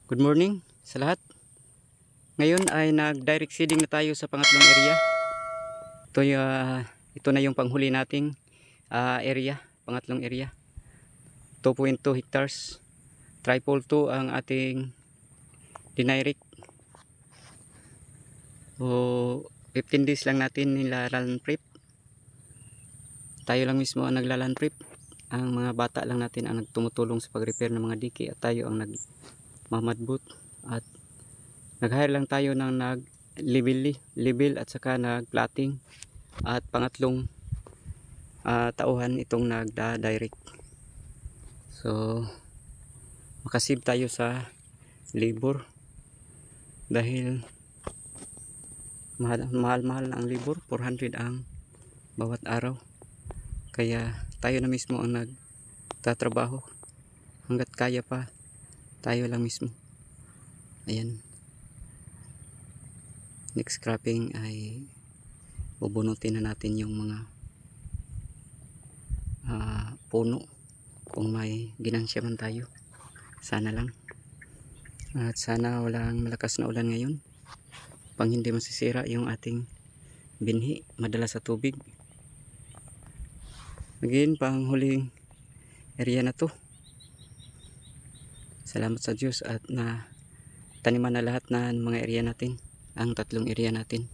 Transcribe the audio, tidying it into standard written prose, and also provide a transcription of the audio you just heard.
Good morning sa lahat. Ngayon ay nag-direct seeding na tayo sa pangatlong area. Ito na yung panghuli nating area, pangatlong area. 2.2 hectares. Triple 2 ang ating dinirect. O 15 days lang natin nilalan prep. Tayo lang mismo ang naglalan prep. Ang mga bata lang natin ang nagtumutulong sa pag-repair ng mga diki at tayo ang nagmamadbot at nag-hire lang tayo ng nag-level at saka nag-plotting at pangatlong tauhan itong nagda-direct. So makasave tayo sa labor dahil mahal ang labor, 400 ang bawat araw. Kaya tayo na mismo ang nagtatrabaho hanggat kaya pa, tayo lang mismo. Ayan. Next cropping ay bubunutin na natin yung mga puno kung may ginansya man tayo. Sana lang. At sana walang malakas na ulan ngayon pang hindi masisira yung ating binhi madala sa tubig. Again, pang huling area na to. Salamat sa Diyos at na taniman na lahat na mga area natin, ang tatlong area natin.